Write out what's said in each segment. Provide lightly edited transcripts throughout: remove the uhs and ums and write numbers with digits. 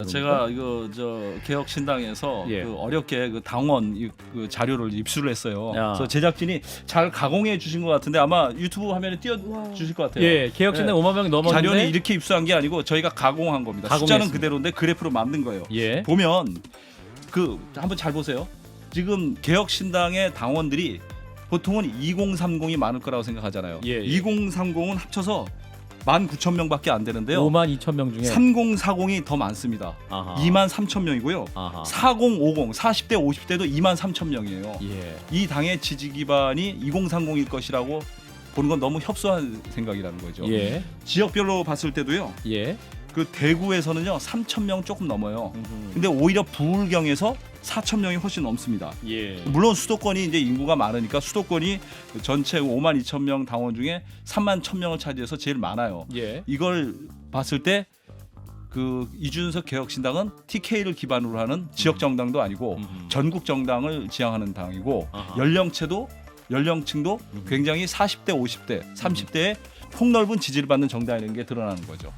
제가 이거 개혁신당에서 예. 그 어렵게 그 당원 그 자료를 입수를 했어요. 야. 그래서 제작진이 잘 가공해 주신 것 같은데 아마 유튜브 화면에 띄워 주실 것 같아요. 예, 개혁신당 5만 명 넘었는데 자료는 이렇게 입수한 게 아니고 저희가 가공한 겁니다. 가공했습니다. 숫자는 그대로인데 그래프로 만든 거예요. 예. 보면 그 한번 잘 보세요. 지금 개혁신당의 당원들이 보통은 2030이 많을 거라고 생각하잖아요. 예, 예. 2030은 합쳐서 19,000명밖에 안 되는데요. 5만 2천 명 중에 3040이 더 많습니다. 아하. 23,000명이고요. 아하. 4050, 40대, 50대도 23,000명이에요. 예. 이 당의 지지 기반이 2030일 것이라고 보는 건 너무 협소한 생각이라는 거죠. 예. 지역별로 봤을 때도요. 예. 그 대구에서는요 3,000명 조금 넘어요. 근데 오히려 부울경에서 4,000명이 훨씬 넘습니다. 예. 물론 수도권이 이제 인구가 많으니까 수도권이 전체 5만 2천 명 당원 중에 3만 1,000명을 차지해서 제일 많아요. 예. 이걸 봤을 때 그 이준석 개혁신당은 TK를 기반으로 하는 지역 정당도 아니고 전국 정당을 지향하는 당이고 아하. 연령층도 굉장히 40대, 50대, 30대의 폭넓은 지지를 받는 정당이라는 게 드러나는 거죠.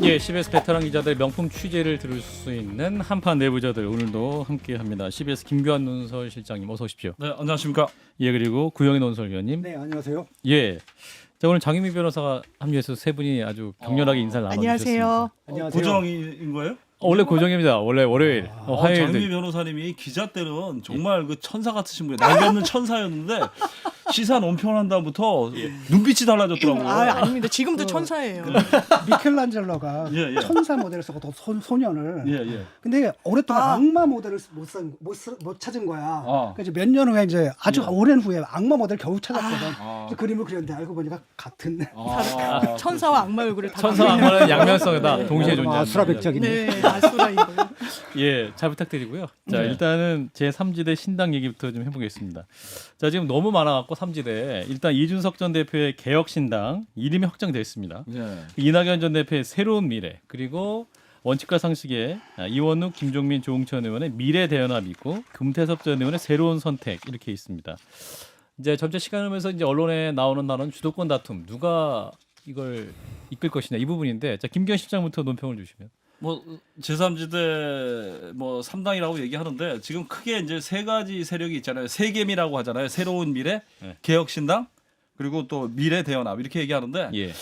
예, CBS 베테랑 기자들 명품 취재를 들을 수 있는 한판 내부자들 오늘도 함께합니다. CBS 김규환 논설실장님 어서 오십시오. 네, 안녕하십니까? 예, 그리고 구영희 논설위원님. 네, 안녕하세요. 예. 자, 오늘 장유미 변호사가 합류해서 세 분이 아주 격렬하게 인사를 나눠주셨습니다. 안녕하세요. 안녕하세요. 고정인 거예요? 원래 고정입니다. 원래 월요일, 화요일. 장미 변호사님이 기자 때는 정말 그 천사 같으신 분이에요. 날개 없는 천사였는데 시사 논평한 다음부터 눈빛이 달라졌더라고요. 아닙니다. 지금도 천사예요. 미켈란젤로가 예, 예. 천사 모델을 쓰고 또 소년을. 예, 예. 근데 오랫동안 악마 모델을 못 찾은 거야. 그래서 몇 년 후에 이제 아주 오랜 후에 악마 모델을 겨우 찾았거든. 그래서 그림을 그렸는데 알고 보니까 같은. 천사와 악마 얼굴을 다 천사와 악마는 양면성이다. 동시에 존재한다. 아수라백작이네. 네, 아수라인 거예요. 예, 잘 부탁드리고요. 자, 일단은 제 3지대 신당 얘기부터 좀 해보겠습니다. 자, 지금 너무 많아갖고 3지대 일단 이준석 전 대표의 개혁신당 이름이 확정됐습니다. 예. 이낙연 전 대표의 새로운 미래 그리고 원칙과 상식에 이원욱, 김종민, 조응천 의원의 미래 대연합이 있고 금태섭 전 의원의 새로운 선택 이렇게 있습니다. 이제 점차 시간을 흐르면서 이제 언론에 나오는 단어는 주도권 다툼 누가 이걸 이끌 것이냐 이 부분인데 자 김기현 실장부터 논평을 주시면. 뭐 제3지대 뭐 3당이라고 얘기하는데 지금 크게 이제 세 가지 세력이 있잖아요. 세겜이라고 하잖아요. 새로운 미래, 네. 개혁신당, 그리고 또 미래 대연합 이렇게 얘기하는데 예.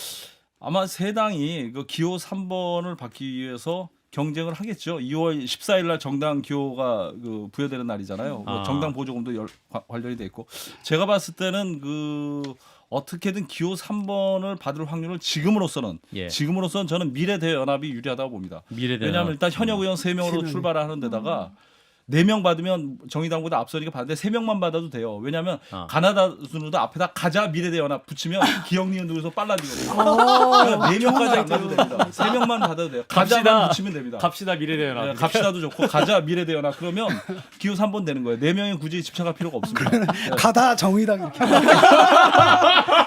아마 세 당이 그 기호 3번을 받기 위해서 경쟁을 하겠죠. 2월 14일 날 정당 기호가 그 부여되는 날이잖아요. 뭐 정당 보조금도 관련이 돼 있고 제가 봤을 때는 그 어떻게든 기호 3번을 받을 확률을 지금으로서는 저는 미래대연합이 유리하다고 봅니다. 왜냐하면 일단 현역 의원 3명으로 출발을 하는 데다가 4명 받으면 정의당보다 앞서니까 받는데 3명만 받아도 돼요. 왜냐하면 가나다 순으로도 앞에다 가자 미래대연합 붙이면 기억니은 누르서 빨라지거든요. 그러니까 4명까지 안 가도 됩니다. 3명만 받아도 돼요. 가자만 붙이면 됩니다. 갑시다 미래대연합. 네, 갑시다도 좋고 가자 미래대연합 그러면 기호 3번 되는 거예요. 4명이 굳이 집착할 필요가 없습니다. 가다 정의당 이렇게.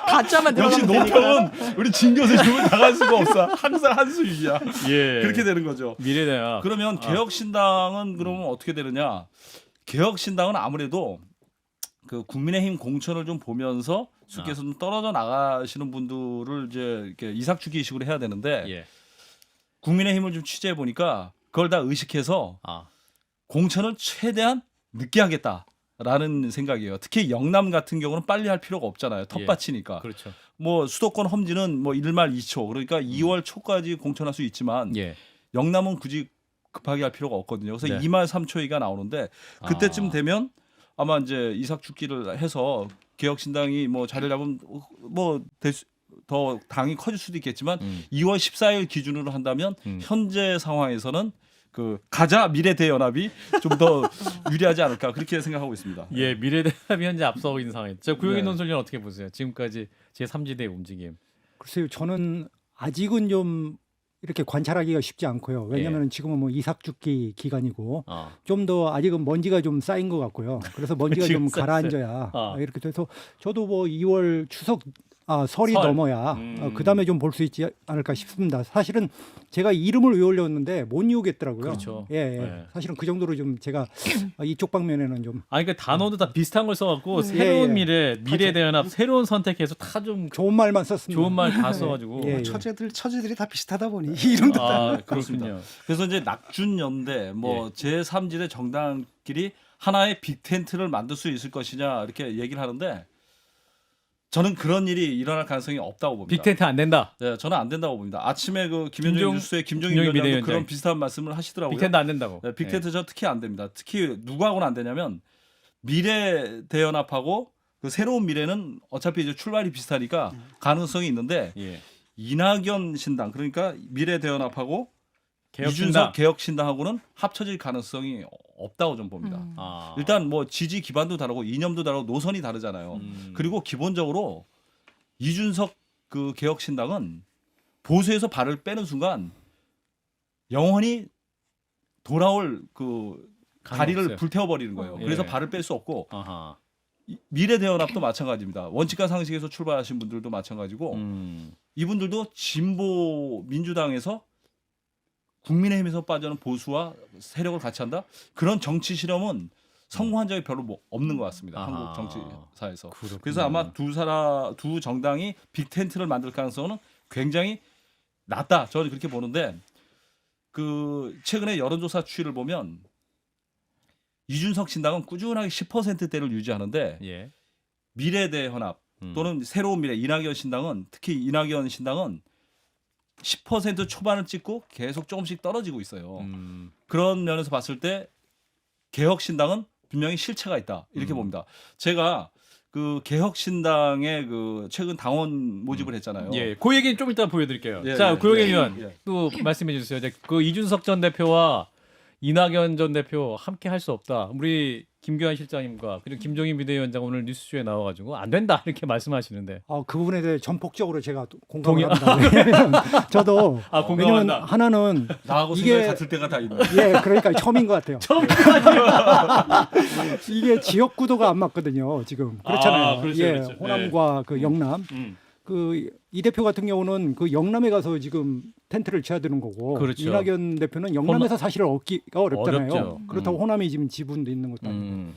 가짜만 역시 들어가면 논평은 우리 진 교수님은 나갈 수가 없어. 항상 한 수 위야. 예. 그렇게 되는 거죠. 미래대연합. 그러면 개혁신당은 그러면 어떻게 되느냐? 개혁신당은 아무래도 그 국민의힘 공천을 좀 보면서 수께서 좀 떨어져 나가시는 분들을 이제 이렇게 이삭주기식으로 해야 되는데 예. 국민의힘을 좀 취재해 보니까 그걸 다 의식해서 공천을 최대한 늦게 하겠다라는 생각이에요. 특히 영남 같은 경우는 빨리 할 필요가 없잖아요. 텃밭이니까. 그렇죠. 뭐 수도권 험지는 뭐 1말 2초 그러니까 2월 초까지 공천할 수 있지만 영남은 굳이 급하게 할 필요가 없거든요. 그래서 2말 3초이가 나오는데 그때쯤 되면 아마 이제 이삭 죽기를 해서 개혁신당이 뭐 자리를 잡으면 뭐 더 당이 커질 수도 있겠지만 2월 14일 기준으로 한다면 현재 상황에서는 그 가자 미래대연합이 좀 더 유리하지 않을까 그렇게 생각하고 있습니다. 예, 미래대연합이 현재 앞서고 있는 상황이죠. 자, 구영희 논설위원 어떻게 보세요? 지금까지 제 3지대의 움직임. 글쎄요, 저는 아직은 좀 이렇게 관찰하기가 쉽지 않고요. 왜냐하면 지금은 뭐 이삭죽기 기간이고 좀 더 아직은 먼지가 좀 쌓인 것 같고요. 그래서 먼지가 좀 가라앉아야 이렇게 돼서 저도 뭐 2월 추석 설이 설. 넘어야 그다음에 좀 볼 수 있지 않을까 싶습니다. 사실은 제가 이름을 외우려는데 못 외우겠더라고요. 그렇죠. 예, 예. 네. 사실은 그 정도로 좀 제가 이쪽 방면에는 좀 아니 그러니까 단어도 다 비슷한 걸 써갖고 새로운 예. 미래 대연합 새로운 선택해서 다 좀 좋은 말만 썼습니다. 좋은 말 다 써가지고 예, 예. 처제들이 다 비슷하다 보니 이름도 아 그렇군요. 그래서 이제 낙준연대 뭐 제3지대 정당끼리 하나의 빅텐트를 만들 수 있을 것이냐 이렇게 얘기를 하는데 저는 그런 일이 일어날 가능성이 없다고 봅니다. 빅텐트 안 된다. 네, 저는 안 된다고 봅니다. 아침에 그 김현정 뉴스의 김종인 김종인 위원장도 비대위원장. 그런 비슷한 말씀을 하시더라고요. 빅텐트 안 된다고. 네, 빅텐트 저 특히 안 됩니다. 특히 누구하고는 안 되냐면 미래 대연합하고 그 새로운 미래는 어차피 이제 출발이 비슷하니까 가능성이 있는데 예. 이낙연 신당 그러니까 미래 대연합하고 개혁신당. 이준석 개혁신당하고는 합쳐질 가능성이 없다고 좀 봅니다. 아. 일단 뭐 지지 기반도 다르고 이념도 다르고 노선이 다르잖아요. 그리고 기본적으로 이준석 그 개혁신당은 보수에서 발을 빼는 순간 영원히 돌아올 그 다리를 없어요. 불태워버리는 거예요. 예. 그래서 발을 뺄 수 없고 아하. 미래대연합도 마찬가지입니다. 원칙과 상식에서 출발하신 분들도 마찬가지고 이분들도 진보 민주당에서 국민의힘에서 빠져는 보수와 세력을 같이 한다. 그런 정치 실험은 성공한 적이 별로 뭐 없는 것 같습니다. 아하. 한국 정치사에서. 그렇군요. 그래서 아마 두 정당이 빅텐트를 만들 가능성은 굉장히 낮다. 저는 그렇게 보는데 그 최근에 여론조사 추이를 보면 이준석 신당은 꾸준하게 10%대를 유지하는데 예. 미래대연합 또는 새로운 미래 이낙연 신당은 특히 이낙연 신당은 10% 초반을 찍고 계속 조금씩 떨어지고 있어요. 그런 면에서 봤을 때 개혁신당은 분명히 실체가 있다 이렇게 봅니다. 제가 그 개혁신당의 그 최근 당원 모집을 했잖아요. 예, 그 얘기는 좀 이따 보여드릴게요. 예, 자, 예, 고영애 예, 의원 예. 또 말씀해 주세요. 이제 그 이준석 전 대표와 이낙연 전 대표 함께 할 수 없다. 우리 김규환 실장님과 그리고 김종인 비대위원장 오늘 뉴스쇼에 나와가지고 안 된다 이렇게 말씀하시는데. 그 부분에 대해 전폭적으로 제가 공감을 합니다. 왜냐면 저도 공감한다. 왜냐면 하나는 나하고 이게- 생각이 같을 때가 다 있네. 예, 그러니까 처음인 것 같아요. 이게 지역 구도가 안 맞거든요. 지금 그렇잖아요. 그렇죠, 예, 그렇죠. 호남과 그 영남. 그 이 대표 같은 경우는 그 영남에 가서 지금 텐트를 쳐야 되는 거고 그렇죠. 이낙연 대표는 영남에서 사실 얻기가 어렵잖아요. 어렵죠. 그렇다고 호남이 지금 지분도 있는 것도 아니고. 음.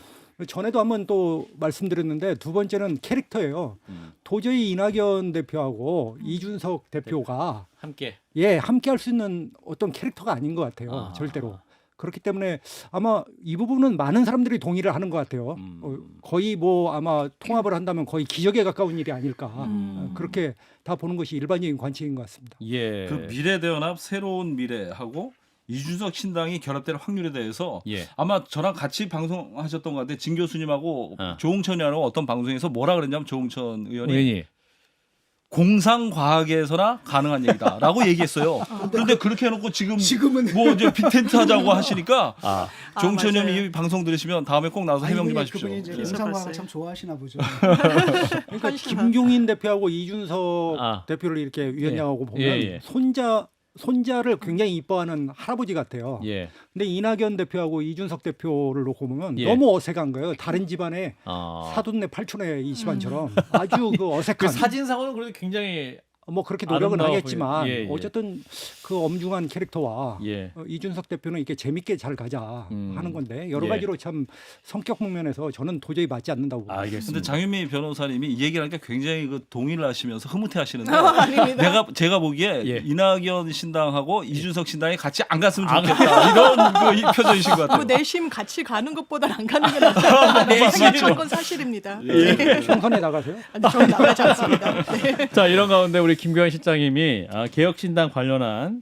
전에도 한번 또 말씀드렸는데 두 번째는 캐릭터예요. 도저히 이낙연 대표하고 이준석 대표가 함께. 함께 할 수 있는 어떤 캐릭터가 아닌 것 같아요. 절대로. 그렇기 때문에 아마 이 부분은 많은 사람들이 동의를 하는 것 같아요. 거의 뭐 아마 통합을 한다면 거의 기적에 가까운 일이 아닐까. 그렇게 다 보는 것이 일반적인 관측인 것 같습니다. 예. 그 미래대연합 새로운 미래하고 이준석 신당이 결합될 확률에 대해서 예. 아마 저랑 같이 방송하셨던 것 같은데 진 교수님하고 조홍천 의원하고 어떤 방송에서 뭐라 그랬냐면 조홍천 의원이 의원이. 공상과학에서나 가능한 얘기다라고 얘기했어요. 그런데 그렇게 해놓고 지금은 뭐 이제 빅텐트 하자고 하시니까 조홍천 맞아요. 의원이 이 방송 들으시면 다음에 꼭 나와서 해명 좀 하십시오. 그분이 이제 예. 공상과학을 참 좋아하시나 보죠. 그러니까 김종인 대표하고 이준석 대표를 이렇게 위원장하고 보면 예. 손자를 굉장히 이뻐하는 할아버지 같아요. 예. 근데 이낙연 대표하고 이준석 대표를 놓고 보면 예. 너무 어색한 거예요. 다른 집안의 사돈네 팔촌의 이 집안처럼 아주 그 어색한. 그 사진상으로는 그래도 굉장히 뭐 그렇게 노력은 아름다워 하겠지만 보여요. 예. 어쨌든 그 엄중한 캐릭터와 예. 이준석 대표는 이렇게 재밌게 잘 가자 하는 건데 여러 예. 가지로 참 성격 측면에서 저는 도저히 맞지 않는다고 봅니다. 근데 알겠습니다. 장윤미 변호사님이 이 얘기를 하니까 굉장히 그 동의를 하시면서 흐뭇해하시는데 아닙니다. 제가 보기에 예. 이낙연 신당하고 이준석 신당이 같이 안 갔으면 좋겠다 이런 그 표정이신 것 같아요. 뭐 내심 같이 가는 것보단 안 가는 게 낫다. 내심 그건 사실입니다. 네. 총선에 나가세요? 아니, 저는 나가지 않습니다. 네. 자, 이런 가운데 우리 김규환 실장님이 개혁신당 관련한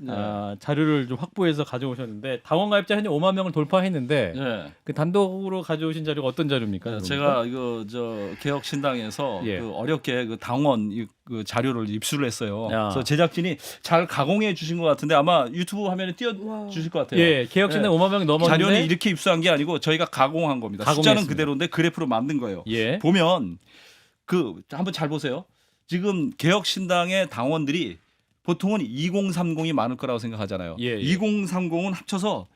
자료를 좀 확보해서 가져오셨는데 당원 가입자 현재 5만 명을 돌파했는데 예. 그 단독으로 가져오신 자료가 어떤 자료입니까? 제가 이거 저 개혁 신당에서 예. 그 어렵게 그 당원 그 자료를 입수를 했어요. 야. 그래서 제작진이 잘 가공해 주신 것 같은데 아마 유튜브 화면에 띄워 주실 것 같아요. 예, 개혁신당 예. 5만 명 넘었는데 자료는 이렇게 입수한 게 아니고 저희가 가공한 겁니다. 숫자는 가공했습니다. 그대로인데 그래프로 만든 거예요. 예. 보면 그 한번 잘 보세요. 지금 개혁 신당의 당원들이 보통은 2030이 많을 거라고 생각하잖아요. 예, 예. 2030은 합쳐서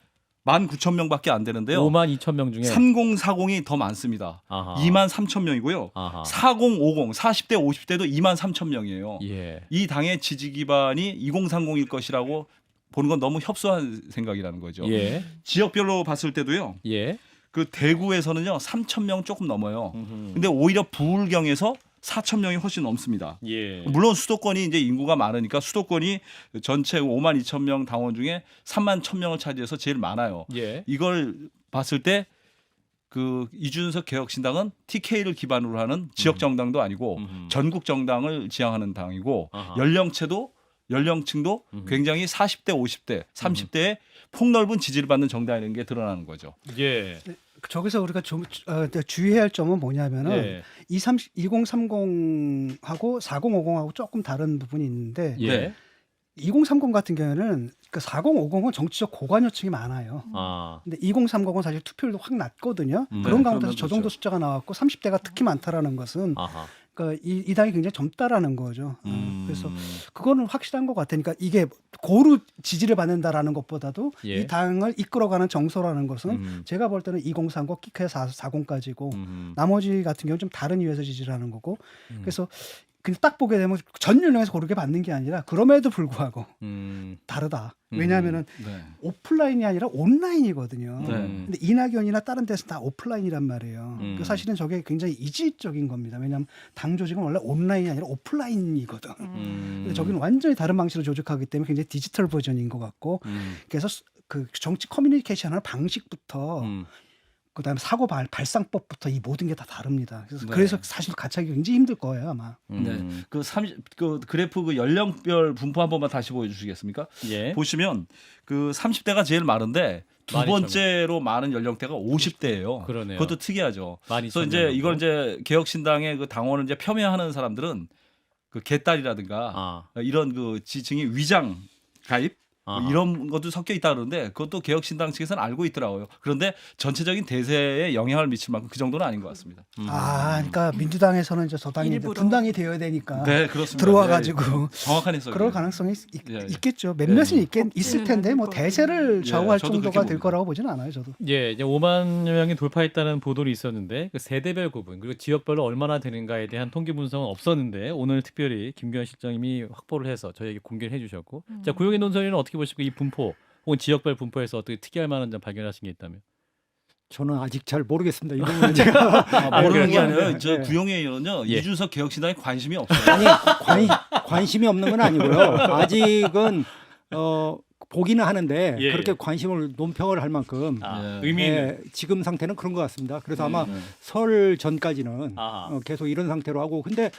19,000명밖에 안 되는데요. 52,000명 중에 3040이 더 많습니다. 아하. 23,000명이고요. 아하. 4050, 40대, 50대도 23,000명이에요. 예. 이 당의 지지 기반이 2030일 것이라고 보는 건 너무 협소한 생각이라는 거죠. 예. 지역별로 봤을 때도요. 예. 그 대구에서는요 3,000명 조금 넘어요. 음흠. 근데 오히려 부울경에서 4,000명이 훨씬 넘습니다. 예. 물론 수도권이 이제 인구가 많으니까 수도권이 전체 52,000명 당원 중에 31,000명을 차지해서 제일 많아요. 예. 이걸 봤을 때 그 이준석 개혁신당은 TK를 기반으로 하는 지역 정당도 아니고 전국 정당을 지향하는 당이고 아하. 연령층도 굉장히 40대, 50대, 30대의 폭넓은 지지를 받는 정당이라는 게 드러나는 거죠. 예. 저기서 우리가 좀 주의해야 할 점은 뭐냐면은 예. 2030하고 4050하고 조금 다른 부분이 있는데 예. 2030 같은 경우에는 그 4050은 정치적 고관여층이 많아요. 아. 근데 2030은 사실 투표율도 확 낮거든요. 네, 그런 가운데서 그러면 저 정도 그렇죠. 숫자가 나왔고 30대가 특히 많다라는 것은 아하. 그러니까 이 당이 굉장히 젊다라는 거죠. 그래서 그거는 확실한 것 같으니까 이게 고루 지지를 받는다라는 것보다도 예. 이 당을 이끌어가는 정서라는 것은 제가 볼 때는 2030, 키크의 40까지고 나머지 같은 경우는 좀 다른 이유에서 지지를 하는 거고 그래서 그냥 딱 보게 되면 전 연령에서 고르게 받는 게 아니라 그럼에도 불구하고 다르다. 왜냐하면은 네. 오프라인이 아니라 온라인이거든요. 네. 근데 이낙연이나 다른 데서 다 오프라인이란 말이에요. 그 사실은 저게 굉장히 이질적인 겁니다. 왜냐하면 당 조직은 원래 온라인이 아니라 오프라인이거든. 근데 저기는 완전히 다른 방식으로 조직하기 때문에 굉장히 디지털 버전인 것 같고 그래서 그 정치 커뮤니케이션하는 방식부터 그다음에 사고 발상법부터 이 모든 게 다 다릅니다. 그래서, 네. 그래서 사실 같이하기 굉장히 힘들 거예요 아마. 네. 그 그래프 그 연령별 분포 한 번만 다시 보여주시겠습니까? 예. 보시면 그 30대가 제일 많은데 두 12,000명. 번째로 많은 연령대가 50대예요. 그러네요. 그것도 특이하죠. 12,000명 그래서 이제 이걸 이제 개혁신당의 그 당원을 이제 폄훼하는 사람들은 그 개딸이라든가 아. 이런 그 지층이 위장 가입 아하. 이런 것도 섞여 있다 그러는데 그것도 개혁신당 측에서는 알고 있더라고요. 그런데 전체적인 대세에 영향을 미칠 만큼 그 정도는 아닌 것 같습니다. 그러니까 민주당에서는 이제 저 당이 이제 일부러. 분당이 되어야 되니까 네, 그렇습니다. 들어와가지고 네, 정확한 해석이에요. 그럴 가능성이 예. 있겠죠. 몇몇은 있을 없지는 텐데 뭐 않을 것 대세를 좌우할 저도 정도가 그렇게 될 봅니다. 거라고 보지는 않아요. 저도. 예, 이제 5만 명이 돌파했다는 보도도 있었는데 그 세대별 구분 그리고 지역별로 얼마나 되는가에 대한 통계 분석은 없었는데 오늘 특별히 김규현 실장님이 확보를 해서 저희에게 공개를 해주셨고 자 구용희 논설위는 어떻게 보시고 이 분포 혹은 지역별 분포에서 어떻게 특이할 만한 점 발견하신 게 있다면? 저는 아직 잘 모르겠습니다. 이 부분은 제가 모르는 게 그래요? 아니라 네, 저 네. 구용회의원은요 예. 이준석 개혁신당에 관심이 없어요. 아니 관심이 없는 건 아니고요. 아직은 보기는 하는데 예, 그렇게 예. 관심을 논평을 할 만큼 네. 의미 있는 예, 지금 상태는 그런 것 같습니다. 그래서 아마 네. 설 전까지는 아하. 계속 이런 상태로 하고 근데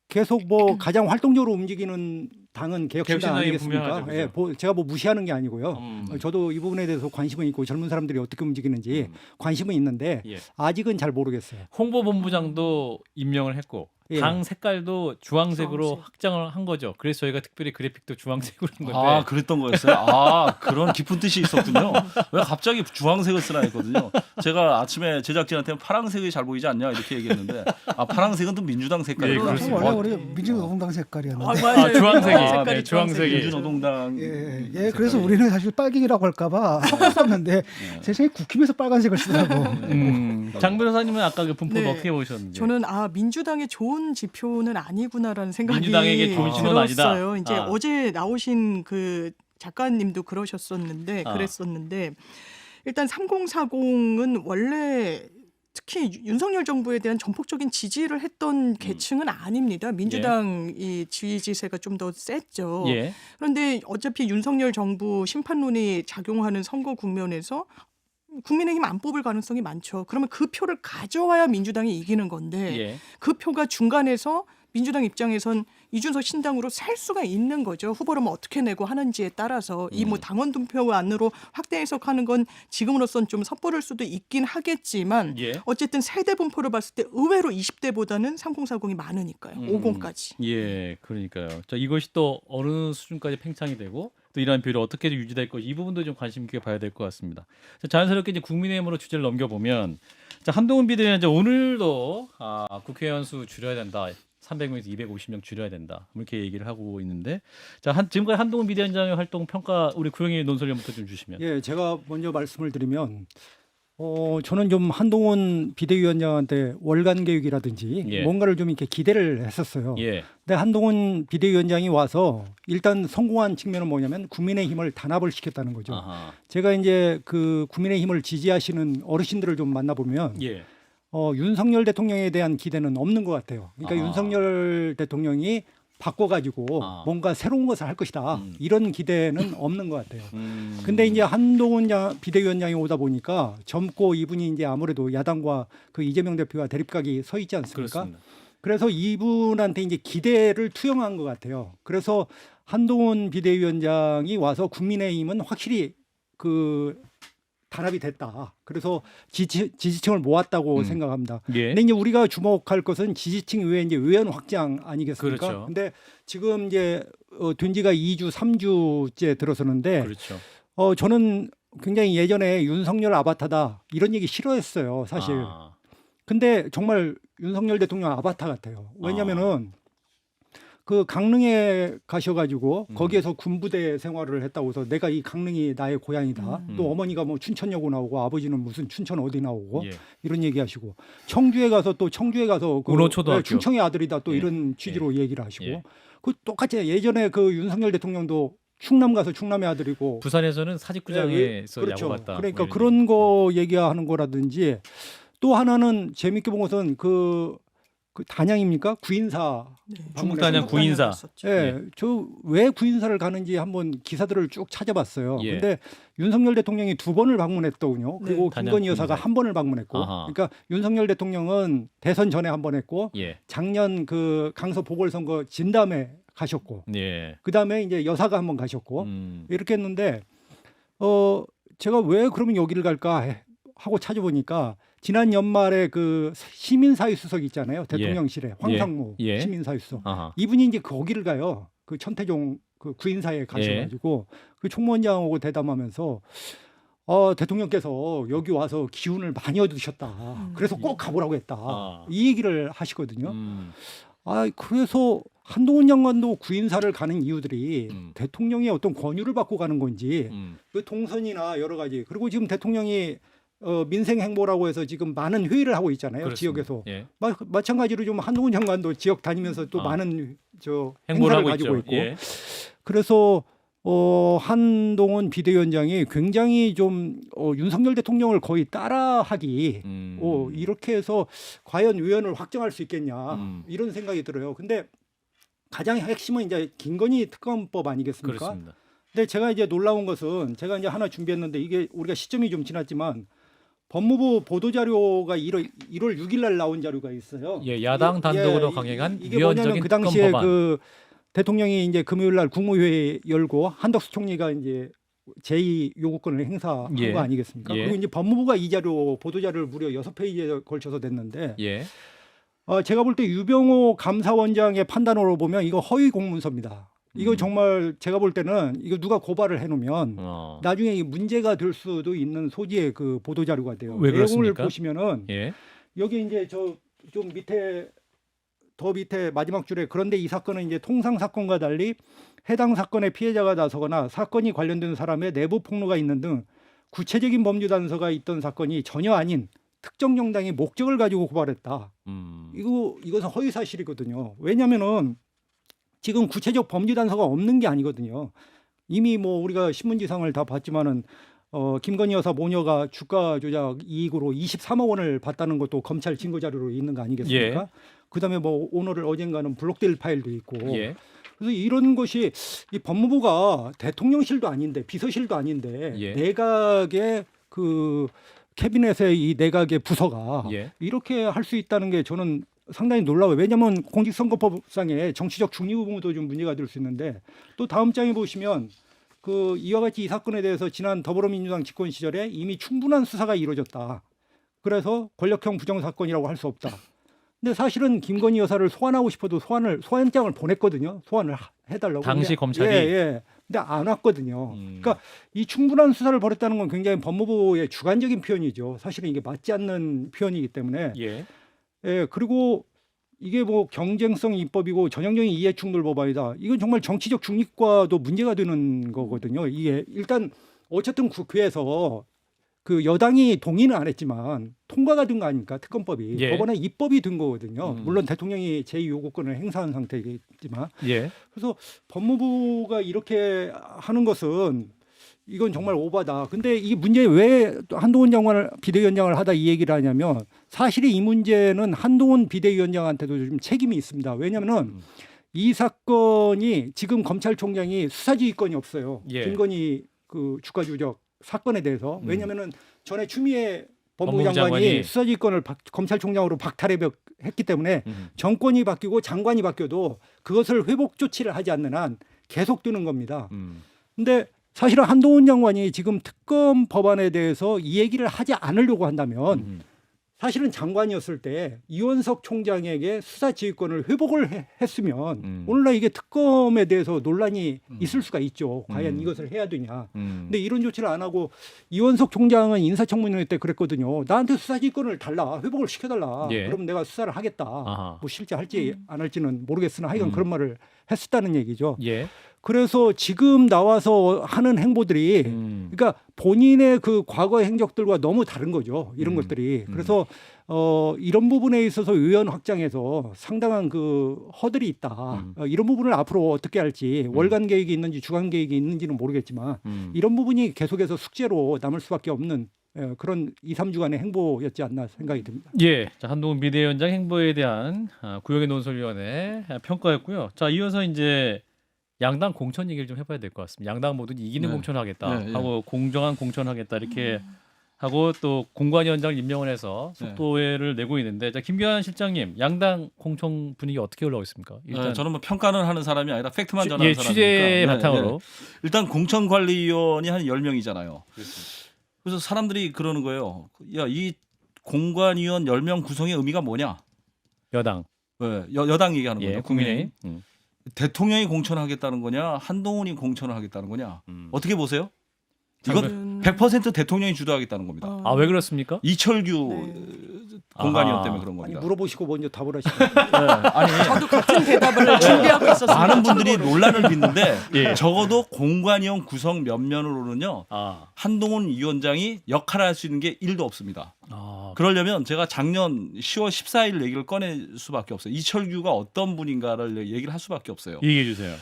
계속 뭐 가장 활동적으로 움직이는 당은 개혁신당 개혁신당이 아니겠습니까? 분명하죠, 예, 제가 뭐 무시하는 게 아니고요. 음. 저도 이 부분에 대해서 관심은 있고 젊은 사람들이 어떻게 움직이는지 관심은 있는데 예. 아직은 잘 모르겠어요. 홍보본부장도 임명을 했고 예. 당 색깔도 주황색으로 주황색. 확장을 한 거죠. 그래서 저희가 특별히 그래픽도 주황색으로 한 건데 아 그랬던 거였어요. 아 그런 깊은 뜻이 있었군요. 왜 갑자기 주황색을 쓰나 했거든요. 제가 아침에 제작진한테 파랑색이 잘 보이지 않냐 이렇게 얘기했는데 아 파랑색은 또 민주당 예, 색깔이에요. 그렇습니다. 원래 우리 민주노동당 색깔이었는데. 아, 주황색이. 색깔이 네, 주황색이. 주황색이. 민주노동당 예, 그래서 우리는 사실 빨갱이라고 할까봐 하고 있었는데 세상에 국힘에서 빨간색을 쓰더라고. 장 변호사님은 아까 그 분포를 네. 어떻게 보셨는지? 저는 민주당의 좋은 지표는 아니구나라는 생각이 민주당에게 좋은 신호는 아니다. 들었어요. 이제 아. 어제 나오신 그 작가님도 그러셨었는데 아. 그랬었는데 일단 3040은 원래 특히 윤석열 정부에 대한 전폭적인 지지를 했던 계층은 아닙니다. 민주당 이 지지세가 좀 더 셌죠. 예. 그런데 어차피 윤석열 정부 심판론이 작용하는 선거 국면에서 국민의힘 안 뽑을 가능성이 많죠. 그러면 그 표를 가져와야 민주당이 이기는 건데 예. 그 표가 중간에서 민주당 입장에선 이준석 신당으로 살 수가 있는 거죠. 후보를 뭐 어떻게 내고 하는지에 따라서 이 뭐 당원 둔표 안으로 확대 해석하는 건 지금으로선 좀 섣부를 수도 있긴 하겠지만 예. 어쨌든 세대 분포를 봤을 때 의외로 20대보다는 3040이 많으니까요. 50까지. 예, 그러니까요. 자, 이것이 또 어느 수준까지 팽창이 되고 또 이러한 비율이 어떻게 유지될 것이 이 부분도 좀 관심 있게 봐야 될 것 같습니다. 자, 자연스럽게 이제 국민의힘으로 주제를 넘겨보면 자, 한동훈 비대위원 이제 오늘도 국회의원 수 줄여야 된다. 300명에서 250명 줄여야 된다. 이렇게 얘기를 하고 있는데 자, 지금까지 한동훈 비대위원장의 활동 평가 우리 구영희 논설위원부터 좀 주시면. 예, 제가 먼저 말씀을 드리면 저는 좀 한동훈 비대위원장한테 월간 교육이라든지 예. 뭔가를 좀 이렇게 기대를 했었어요. 예. 근데 한동훈 비대위원장이 와서 일단 성공한 측면은 뭐냐면 국민의힘을 단합을 시켰다는 거죠. 아하. 제가 이제 그 국민의힘을 지지하시는 어르신들을 좀 만나보면 예. 윤석열 대통령에 대한 기대는 없는 것 같아요. 그러니까 아. 윤석열 대통령이 바꿔가지고 뭔가 새로운 것을 할 것이다. 이런 기대는 없는 것 같아요. 근데 이제 한동훈 비대위원장이 오다 보니까 젊고 이분이 이제 아무래도 야당과 그 이재명 대표와 대립각이 서 있지 않습니까? 그렇습니다. 그래서 이분한테 이제 기대를 투영한 것 같아요. 그래서 한동훈 비대위원장이 와서 국민의힘은 확실히 그 단합이 됐다. 그래서 지지층을 모았다고 생각합니다. 예. 근데 이제 우리가 주목할 것은 지지층 이외에 이제 의원 확장 아니겠습니까? 그렇죠. 근데 지금 이제 된 지가 2주, 3주째 들어서는데 그렇죠. 저는 굉장히 예전에 윤석열 아바타다 이런 얘기 싫어했어요, 사실. 근데 정말 윤석열 대통령 아바타 같아요. 왜냐면은 그 강릉에 가셔가지고 거기에서 군부대 생활을 했다고 해서 내가 이 강릉이 나의 고향이다. 또 어머니가 뭐 춘천여고 나오고 아버지는 무슨 춘천 어디 나오고 예. 이런 얘기하시고 청주에 가서 그 운호초등학교. 충청의 아들이다 또 예. 이런 취지로 얘기를 하시고 예. 그 똑같이 예전에 그 윤석열 대통령도 충남 가서 충남의 아들이고 부산에서는 사직구장에서 그렇죠. 야구 갔다. 그러니까 뭐 이런 그런 거 얘기하는 거라든지 또 하나는 재밌게 본 것은 그 단양입니까? 구인사. 충북 단양 구인사. 예, 저 왜 구인사를 가는지 한번 기사들을 쭉 찾아봤어요. 예. 근데 윤석열 대통령이 2번을 방문했더군요. 그리고 단양 김건희 여사가 구인사. 1번을 방문했고, 아하. 그러니까 윤석열 대통령은 대선 전에 1번 했고, 예. 작년 그 강서 보궐선거 진 다음에 가셨고, 예. 그 다음에 이제 여사가 1번 가셨고, 이렇게 했는데, 제가 왜 그러면 여기를 갈까 하고 찾아보니까. 지난 연말에 그 시민사회수석 있잖아요. 대통령실에 황상무 예. 시민사회수석. 아하. 이분이 이제 거기를 가요. 그 천태종 그 구인사에 가셔가지고 그 총무원장하고 대담하면서 대통령께서 여기 와서 기운을 많이 얻으셨다. 그래서 꼭 가보라고 했다. 이 얘기를 하시거든요. 그래서 한동훈 장관도 구인사를 가는 이유들이 대통령의 어떤 권유를 받고 가는 건지 그 동선이나 여러 가지 그리고 지금 대통령이 민생 행보라고 해서 지금 많은 회의를 하고 있잖아요. 그렇습니다. 지역에서. 예. 마찬가지로 좀 한동훈 장관도 지역 다니면서 또 많은 행보를 행사를 하고 가지고 있죠. 있고. 예. 그래서 한동훈 비대위원장이 굉장히 좀 윤석열 대통령을 거의 따라하기 이렇게 해서 과연 의원을 확정할 수 있겠냐 이런 생각이 들어요. 근데 가장 핵심은 이제 김건희 특검법 아니겠습니까? 그렇습니다. 근데 제가 이제 놀라운 것은 제가 이제 하나 준비했는데 이게 우리가 시점이 좀 지났지만 법무부 보도자료가 1월 6일 날 나온 자료가 있어요. 예, 야당 단독으로 강행한 이게 뭐냐면 위헌적인 그 당시에 특검 법안. 그 대통령이 이제 금요일 날 국무회의 열고 한덕수 총리가 이제 제2 요구권을 행사한 예. 거 아니겠습니까? 예. 그리고 이제 법무부가 이 자료 보도자료를 무려 6페이지에 걸쳐서 냈는데 예. 제가 볼 때 유병호 감사원장의 판단으로 보면 이거 허위 공문서입니다. 이거 정말 제가 볼 때는 이거 누가 고발을 해놓으면 나중에 문제가 될 수도 있는 소지의 그 보도 자료가 돼요. 왜 내용을 그렇습니까? 보시면은 예. 여기 이제 저 좀 더 밑에 마지막 줄에 그런데 이 사건은 이제 통상 사건과 달리 해당 사건의 피해자가 나서거나 사건이 관련된 사람의 내부 폭로가 있는 등 구체적인 법률 단서가 있던 사건이 전혀 아닌 특정 정당의 목적을 가지고 고발했다. 이것은 허위 사실이거든요. 왜냐하면은 지금 구체적 법률 단서가 없는 게 아니거든요. 이미 뭐 우리가 신문지상을 다 봤지만은 김건희 여사 모녀가 주가 조작 이익으로 23억 원을 받다는 것도 검찰 증거 자료로 있는 거 아니겠습니까? 예. 그다음에 뭐 오늘을 어젠가는 블록될 파일도 있고. 예. 그래서 이런 것이 이 법무부가 대통령실도 아닌데 비서실도 아닌데 예. 내각의 그 캐비넷의 이 내각의 부서가 예. 이렇게 할 수 있다는 게 저는 상당히 놀라워요. 왜냐하면 공직선거법상의 정치적 중립 의무도 좀 문제가 될 수 있는데 또 다음 장에 보시면 그 이와 같이 이 사건에 대해서 지난 더불어민주당 집권 시절에 이미 충분한 수사가 이루어졌다. 그래서 권력형 부정 사건이라고 할 수 없다. 근데 사실은 김건희 여사를 소환하고 싶어도 소환장을 보냈거든요. 소환을 해달라고. 당시 근데, 검찰이? 예. 근데 안 왔거든요. 그러니까 이 충분한 수사를 벌였다는 건 굉장히 법무부의 주관적인 표현이죠. 사실은 이게 맞지 않는 표현이기 때문에. 예. 예, 그리고 이게 뭐 경쟁성 입법이고 전형적인 이해충돌 법안이다. 이건 정말 정치적 중립과도 문제가 되는 거거든요. 이게 일단 어쨌든 국회에서 그 여당이 동의는 안 했지만 통과가 된 거 아닙니까? 특검법이. 예. 법원에 입법이 된 거거든요. 물론 대통령이 제2요구권을 행사한 상태이겠지만. 예. 그래서 법무부가 이렇게 하는 것은 이건 정말 오바다. 근데 이 문제 왜 한동훈 장관을 비대위원장을 하다 이 얘기를 하냐면 사실 이 문제는 한동훈 비대위원장한테도 좀 책임이 있습니다. 왜냐하면 이 사건이 지금 검찰총장이 수사지휘권이 없어요. 예. 김건희 그 주가 조작 사건에 대해서. 왜냐하면 전에 추미애 법무부 법무부 장관이 장관이 수사지휘권을 검찰총장으로 박탈했기 때문에 정권이 바뀌고 장관이 바뀌어도 그것을 회복 조치를 하지 않는 한 계속되는 겁니다. 근데 사실은 한동훈 장관이 지금 특검 법안에 대해서 이 얘기를 하지 않으려고 한다면 사실은 장관이었을 때 이원석 총장에게 수사 지휘권을 회복을 했으면 오늘날 이게 특검에 대해서 논란이 있을 수가 있죠. 과연 이것을 해야 되냐. 근데 이런 조치를 안 하고 이원석 총장은 인사청문회 때 그랬거든요. 나한테 수사 지휘권을 달라. 회복을 시켜달라. 예. 그럼 내가 수사를 하겠다. 아하. 뭐 실제 할지 안 할지는 모르겠으나 하여간 그런 말을 했었다는 얘기죠. 예. 그래서 지금 나와서 하는 행보들이 그러니까 본인의 그 과거의 행적들과 너무 다른 거죠. 이런 것들이. 그래서 이런 부분에 있어서 의원 확장에서 상당한 그 허들이 있다. 이런 부분을 앞으로 어떻게 할지 월간 계획이 있는지 주간 계획이 있는지는 모르겠지만 이런 부분이 계속해서 숙제로 남을 수밖에 없는 그런 2, 3주간의 행보였지 않나 생각이 듭니다. 예. 자, 한동훈 비대위원장 행보에 대한 구역의 논설위원회 평가였고요. 자, 이어서 이제 양당 공천 얘기를 좀 해봐야 될 것 같습니다. 양당 모두 이기는 네. 공천하겠다 네, 네. 하고 공정한 공천하겠다 이렇게 하고 또 공관위원장을 임명을 해서 속도회를 내고 있는데, 자, 김기현 실장님, 양당 공천 분위기 어떻게 올라오고 있습니까? 일단 저는 뭐 평가는 하는 사람이 아니라 팩트만 전하는 예, 사람이니까. 취재 바탕으로. 일단 공천관리위원이 한 10명이잖아요. 그래서 사람들이 그러는 거예요. 야, 이 공관위원 10명 구성의 의미가 뭐냐? 여당, 네, 여당 얘기하는 예, 거예요. 국민의힘. 대통령이 공천하겠다는 거냐, 한동훈이 공천을 하겠다는 거냐. 어떻게 보세요? 이건 저는 100% 대통령이 주도하겠다는 겁니다. 아, 왜 그렇습니까? 이철규 네. 공관위원 아하. 때문에 그런 아니 겁니다. 물어보시고 먼저 답을 하시면 아니 저도 같은 대답을 준비하고 있었습니다. 많은 분들이 논란을 빚는데 예. 적어도 공관위원 구성 면면으로는요 아, 한동훈 위원장이 역할을 할 수 있는 게 1도 없습니다. 아, 그러려면 제가 작년 10월 14일 얘기를 꺼낼 수밖에 없어요. 이철규가 어떤 분인가를 얘기를 할 수밖에 없어요. 얘기해 주세요.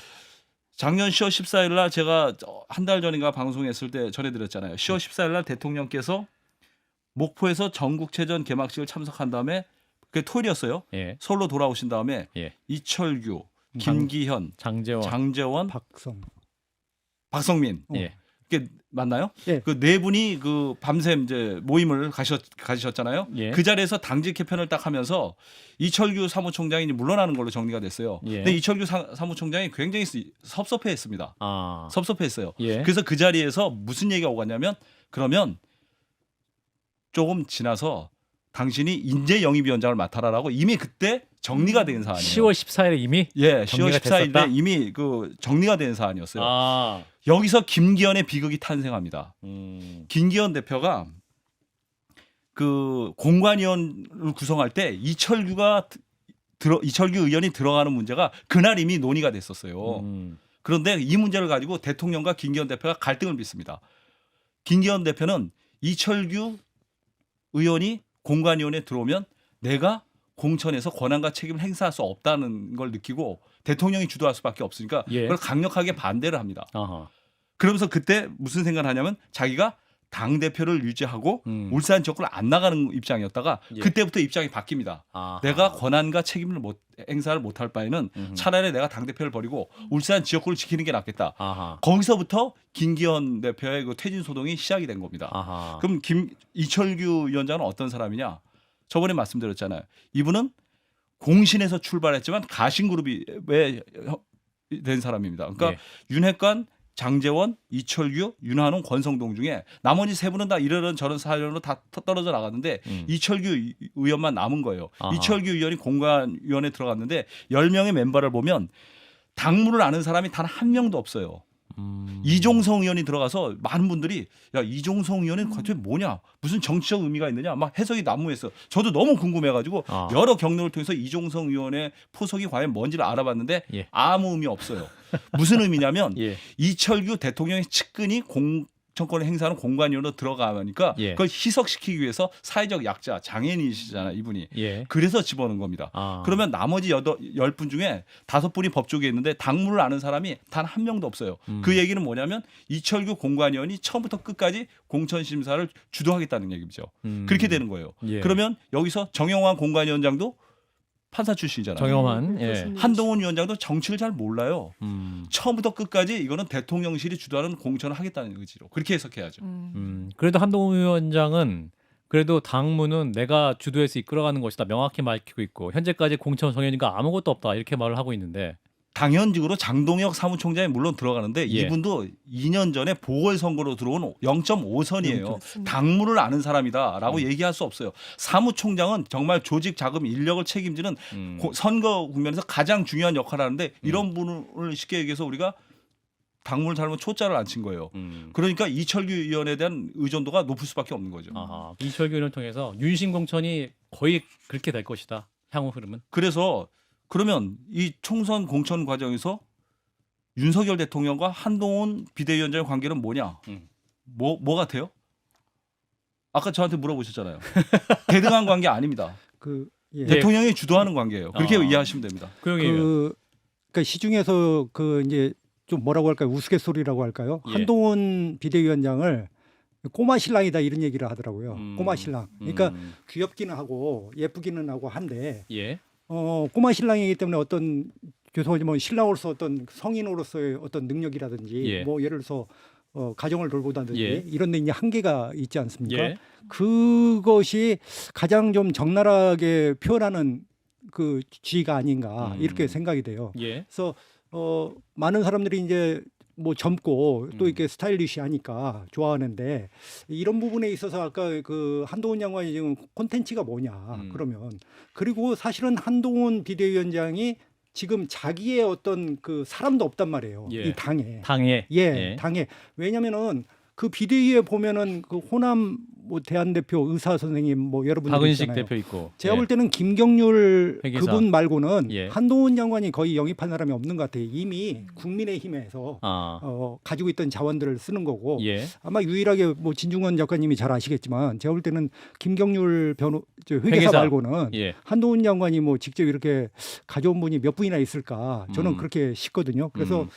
작년 10월 14일 날 제가 한 달 전인가 방송했을 때 전해드렸잖아요. 10월 14일 날 대통령께서 목포에서 전국체전 개막식을 참석한 다음에 그게 토요일이었어요. 예, 서울로 돌아오신 다음에 예. 이철규, 김기현, 장재원, 장재원, 박성. 박성민 예, 이게 맞나요? 예. 그 네 분이 그 밤샘 이제 모임을 가지셨잖아요. 예. 그 자리에서 당직 개편을 딱 하면서 이철규 사무총장이 이제 물러나는 걸로 정리가 됐어요. 예. 근데 이철규 사무총장이 굉장히 섭섭해했습니다. 아, 섭섭했어요. 예. 그래서 그 자리에서 무슨 얘기가 오갔냐면 그러면 조금 지나서 당신이 인재 영입위원장을 맡아라라고 이미 그때 정리가 된 사안이에요. 10월 14일에 이미 예, 10월 정리가 14일에 됐었다? 이미 그 정리가 된 사안이었어요. 아, 여기서 김기현의 비극이 탄생합니다. 김기현 대표가 그 공관위원을 구성할 때 이철규 의원이 들어가는 문제가 그날 이미 논의가 됐었어요. 그런데 이 문제를 가지고 대통령과 김기현 대표가 갈등을 빚습니다. 김기현 대표는 이철규 의원이 공관위원회에 들어오면 내가 공천에서 권한과 책임을 행사할 수 없다는 걸 느끼고 대통령이 주도할 수밖에 없으니까 예. 그걸 강력하게 반대를 합니다. 아하. 그러면서 그때 무슨 생각을 하냐면 자기가 당 대표를 유지하고 울산 지역을 안 나가는 입장이었다가 예. 그때부터 입장이 바뀝니다. 아하. 내가 권한과 책임을 행사를 못할 바에는 차라리 내가 당 대표를 버리고 울산 지역구를 지키는 게 낫겠다. 아하. 거기서부터 김기현 대표의 그 퇴진 소동이 시작이 된 겁니다. 아하. 그럼 이철규 위원장은 어떤 사람이냐? 저번에 말씀드렸잖아요. 이분은 공신에서 출발했지만 가신그룹이 된 사람입니다. 그러니까 예. 윤핵관, 장재원, 이철규, 윤한홍, 권성동 중에 나머지 세 분은 다 이러는 저런 사연으로 다 떨어져 나갔는데 이철규 의원만 남은 거예요. 아하. 이철규 의원이 공관위원회에 들어갔는데 10명의 멤버를 보면 당무를 아는 사람이 단 한 명도 없어요. 이종성 의원이 들어가서 많은 분들이 야 이종성 의원은 과연 뭐냐 무슨 정치적 의미가 있느냐 막 해석이 난무했어. 저도 너무 궁금해가지고 여러 경로를 통해서 이종성 의원의 포석이 과연 뭔지를 알아봤는데 예. 아무 의미 없어요. 무슨 의미냐면 예. 이철규 대통령의 측근이 정권을 행사하는 공관위원으로 들어가니까 예. 그걸 희석시키기 위해서 사회적 약자 장애인이시잖아요 이분이. 예. 그래서 집어넣은 겁니다. 아. 그러면 나머지 10분 중에 5분이 법조계에 있는데 당무를 아는 사람이 단 한 명도 없어요. 그 얘기는 뭐냐면 이철규 공관위원이 처음부터 끝까지 공천심사를 주도하겠다는 얘기죠. 그렇게 되는 거예요. 예. 그러면 여기서 정영환 공관위원장도 판사 출신이잖아요. 정영환. 예. 한동훈 위원장도 정치를 잘 몰라요. 음. 처음부터 끝까지 이거는 대통령실이 주도하는 공천을 하겠다는 의지로 그렇게 해석해야죠. 그래도 한동훈 위원장은 그래도 당무는 내가 주도해서 이끌어가는 것이다 명확히 밝히고 있고 현재까지 공천 정해진가 아무것도 없다 이렇게 말을 하고 있는데 당연직으로 장동혁 사무총장이 물론 들어가는데 예. 이분도 2년 전에 보궐선거로 들어온 0.5선이에요. 그렇습니다. 당무를 아는 사람이다라고 얘기할 수 없어요. 사무총장은 정말 조직 자금 인력을 책임지는 선거 국면에서 가장 중요한 역할을 하는데 이런 분을 쉽게 얘기해서 우리가 당무를 잘못 초짜를 안 친 거예요. 그러니까 이철규 의원에 대한 의존도가 높을 수밖에 없는 거죠. 아하, 이철규 의원을 통해서 윤심 공천이 거의 그렇게 될 것이다. 향후 흐름은. 그래서 그러면 이 총선 공천 과정에서 윤석열 대통령과 한동훈 비대위원장의 관계는 뭐냐? 뭐 같아요? 아까 저한테 물어보셨잖아요. 대등한 관계 아닙니다. 예. 대통령이 주도하는 관계예요. 그렇게 아. 이해하시면 됩니다. 그 그러니까 시중에서 그 이제 좀 뭐라고 할까요? 우스갯소리라고 할까요? 예. 한동훈 비대위원장을 꼬마 신랑이다 이런 얘기를 하더라고요. 꼬마 신랑. 그러니까 귀엽기는 하고 예쁘기는 하고 한데 예. 꼬마 신랑이기 때문에 어떤 죄송하지만 신랑으로서 어떤 성인으로서의 어떤 능력이라든지 예. 뭐 예를 들어서 가정을 돌보다든지 예. 이런 데 이제 한계가 있지 않습니까? 예. 그것이 가장 좀 적나라하게 표현하는 그 지위가 아닌가 이렇게 생각이 돼요. 예. 그래서 많은 사람들이 이제 뭐 젊고 또 이렇게 스타일리시하니까 좋아하는데 이런 부분에 있어서 아까 그 한동훈 양반이 지금 콘텐츠가 뭐냐 그러면 그리고 사실은 한동훈 비대위원장이 지금 자기의 어떤 그 사람도 없단 말이에요. 예. 이 당에. 당에. 예, 당에. 왜냐면은 그 비대위에 보면은 그 호남 뭐 대한대표 의사 선생님 뭐 여러분들 박은식 있잖아요. 대표 있고. 제가 예. 볼 때는 김경률 회계사. 그분 말고는 예. 한동훈 장관이 거의 영입한 사람이 없는 것 같아요. 이미 국민의힘에서 가지고 있던 자원들을 쓰는 거고 예. 아마 유일하게 뭐 진중권 작가님이 잘 아시겠지만 제가 볼 때는 김경률 회계사 회계사. 말고는 예. 한동훈 장관이 뭐 직접 이렇게 가져온 분이 몇 분이나 있을까 저는 그렇게 싶거든요. 그래서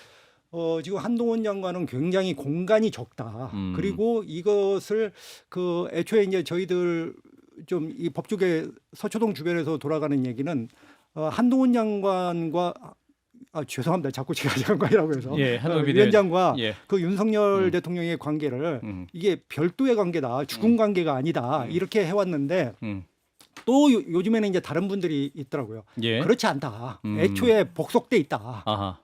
지금 한동훈 장관은 굉장히 공간이 적다. 그리고 이것을 그 애초에 이제 저희들 좀 이 법조계 서초동 주변에서 돌아가는 얘기는 한동훈 장관과 죄송합니다. 자꾸 제가 장관이라고 해서 예, 한동훈 위원장과 예. 그 윤석열 대통령의 관계를 이게 별도의 관계다. 죽은 관계가 아니다. 이렇게 해왔는데 또 요즘에는 이제 다른 분들이 있더라고요. 예. 그렇지 않다. 애초에 복속돼 있다. 아하.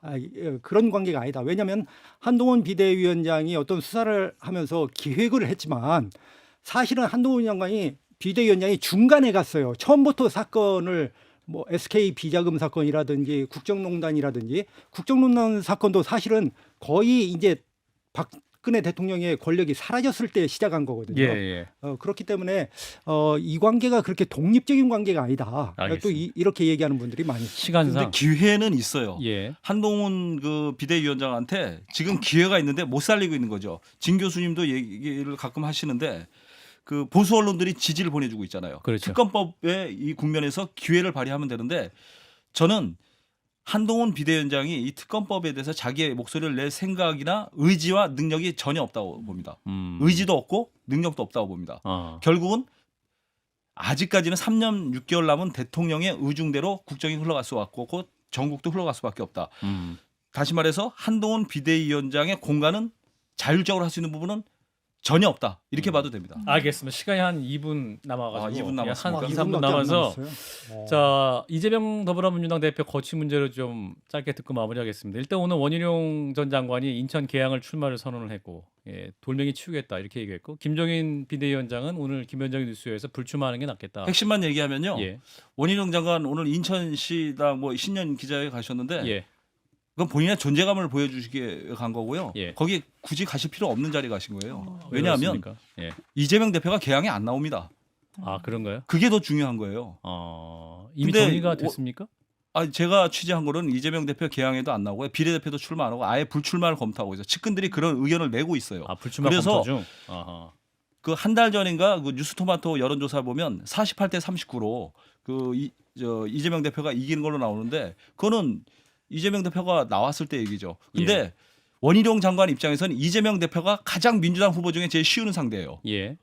그런 관계가 아니다. 왜냐하면 한동훈 비대위원장이 어떤 수사를 하면서 기획을 했지만 사실은 한동훈 장관이 비대위원장이 중간에 갔어요. 처음부터 사건을 뭐 SK 비자금 사건이라든지 국정농단이라든지 국정농단 사건도 사실은 거의 이제 박근혜 대통령의 권력이 사라졌을 때 시작한 거거든요. 예. 그렇기 때문에 이 관계가 그렇게 독립적인 관계가 아니다. 알겠습니다. 또 이렇게 얘기하는 분들이 많이 있어요. 시간상. 근데 기회는 있어요. 예. 한동훈 그 비대위원장한테 지금 기회가 있는데 못 살리고 있는 거죠. 진 교수님도 얘기를 가끔 하시는데 그 보수 언론들이 지지를 보내주고 있잖아요. 그렇죠. 특검법의 이 국면에서 기회를 발휘하면 되는데 저는 한동훈 비대위원장이 이 특검법에 대해서 자기의 목소리를 낼 생각이나 의지와 능력이 전혀 없다고 봅니다. 의지도 없고 능력도 없다고 봅니다. 결국은 아직까지는 3년 6개월 남은 대통령의 의중대로 국정이 흘러갈 수 없고 곧 전국도 흘러갈 수밖에 없다. 다시 말해서 한동훈 비대위원장의 공간은 자율적으로 할 수 있는 부분은 전혀 없다. 이렇게 봐도 됩니다. 알겠습니다. 시간이 한 2분 남아가지고. 아, 2분 남았습니까? 한 2, 2분밖에 3분 안 남아서. 남았어요. 자, 이재명 더불어민주당 대표 거취 문제로 좀 짧게 듣고 마무리하겠습니다. 일단 오늘 원희룡 전 장관이 인천 계양을 출마를 선언을 했고 돌멩이 치우겠다 이렇게 얘기했고 김종인 비대위원장은 오늘 김현정의 뉴스에서 불출마하는 게 낫겠다. 핵심만 얘기하면요. 예. 원희룡 장관 오늘 인천시당 뭐 신년 기자회견 가셨는데 예. 그건 본인의 존재감을 보여주시게 간 거고요. 예. 거기에 굳이 가실 필요 없는 자리 가신 거예요. 왜냐하면 그렇습니까? 예. 이재명 대표가 개항에 안 나옵니다. 아 그런가요? 그게 더 중요한 거예요. 이미 근데 정리가 됐습니까? 제가 취재한 거는 이재명 대표 개항에도 안 나오고요. 비례대표도 출마 안 하고 아예 불출마를 검토하고 있어요. 측근들이 그런 의견을 내고 있어요. 불출마 그래서 검토 중. 아하. 그 한 달 전인가 그 뉴스토마토 여론조사 보면 48대 39로 이재명 대표가 이기는 걸로 나오는데 그거는 이재명 대표가 나왔을 때 얘기죠. 근데 예. 원희룡 장관 입장에서는 이재명 대표가 가장 민주당 후보 중에 제일 쉬운 상대예요. 예.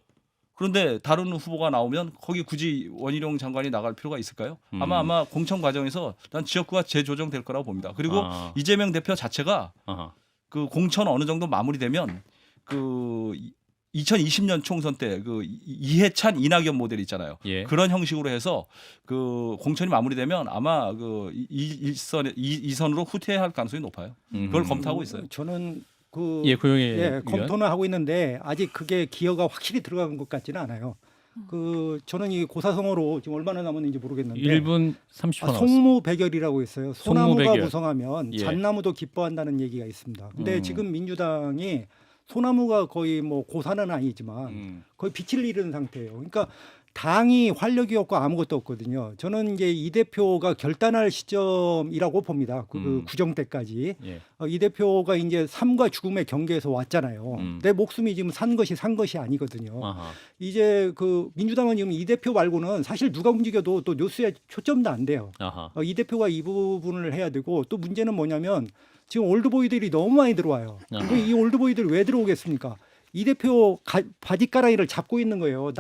그런데 다른 후보가 나오면 거기 굳이 원희룡 장관이 나갈 필요가 있을까요? 아마 공천 과정에서 난 지역구가 재조정될 거라고 봅니다. 그리고 이재명 대표 자체가 아하. 그 공천 어느 정도 마무리되면 그 2020년 총선 때 그 이해찬 이낙연 모델 있잖아요. 예. 그런 형식으로 해서 그 공천이 마무리되면 아마 그 이선으로 후퇴할 가능성이 높아요. 그걸 검토하고 있어요. 저는 그 예, 고영희 예, 의원. 검토는 하고 있는데 아직 그게 기여가 확실히 들어간 것 같지는 않아요. 그 저는 이 고사성어로 지금 얼마나 남았는지 모르겠는데 1분 30초 남았습니다. 송무배결이라고 있어요. 소나무가 송무배결. 무성하면 예. 잣나무도 기뻐한다는 얘기가 있습니다. 근데 지금 민주당이 소나무가 거의 뭐 고사는 아니지만 거의 빛을 잃은 상태예요. 그러니까 당이 활력이 없고 아무것도 없거든요. 저는 이제 이 대표가 결단할 시점이라고 봅니다. 그 구정 때까지. 예. 이 대표가 이제 삶과 죽음의 경계에서 왔잖아요. 내 목숨이 지금 산 것이 아니거든요. 아하. 이제 그 민주당은 지금 이 대표 말고는 사실 누가 움직여도 또 뉴스에 초점도 안 돼요. 아하. 이 대표가 이 부분을 해야 되고 또 문제는 뭐냐면 지금 올드보이들이 너무 많이 들어와요. 아하. 이 올드보이들 왜 들어오겠습니까? 이 대표 바지가랑이를 잡고 있는 거예요.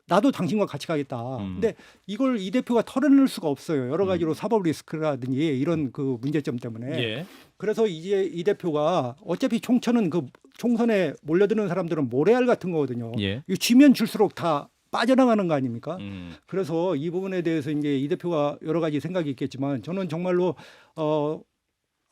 나도 당신과 같이 가겠다. 근데 이걸 이 대표가 털어낼 수가 없어요. 여러 가지로 사법 리스크라든지 이런 그 문제점 때문에. 예. 그래서 이제 이 대표가 어차피 총선은 그 총선에 몰려드는 사람들은 모래알 같은 거거든요. 예. 이 쥐면 줄수록 다 빠져나가는 거 아닙니까? 그래서 그래서 이 부분에 대해서 이제 이 대표가 여러 가지 생각이 있겠지만 저는 정말로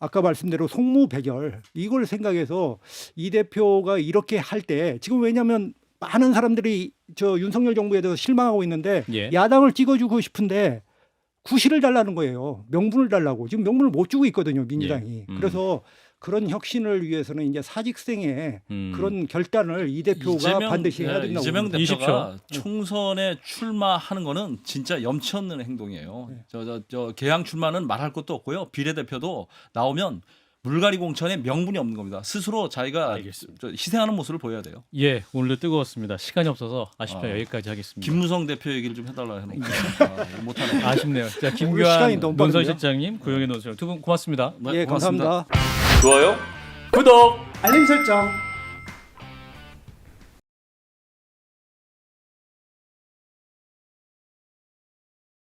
아까 말씀대로 송무배결 이걸 생각해서 이 대표가 이렇게 할 때 지금 왜냐하면 많은 사람들이 저 윤석열 정부에 대해서 실망하고 있는데 예. 야당을 찍어주고 싶은데 구실을 달라는 거예요. 명분을 달라고 지금 명분을 못 주고 있거든요 민주당이. 예. 그래서 그런 혁신을 위해서는 이제 사직생의 그런 결단을 이 대표가 반드시 해야 된다고 이재명 봅니다. 대표가 총선에 출마하는 거는 진짜 염치 없는 행동이에요. 저 개항 출마는 말할 것도 없고요. 비례대표도 나오면 물갈이 공천에 명분이 없는 겁니다. 스스로 자기가 알겠습니다. 희생하는 모습을 보여야 돼요. 예, 오늘도 뜨거웠습니다. 시간이 없어서 아쉽다 여기까지 하겠습니다. 김무성 대표 얘기를 좀 해달라 해놓고 못하네. 아쉽네요. 자, 시간이 김규환 너무 논설실장님, 구영애 논설실장 두 분 고맙습니다. 예, 감사합니다. 좋아요. 구독. 알림 설정.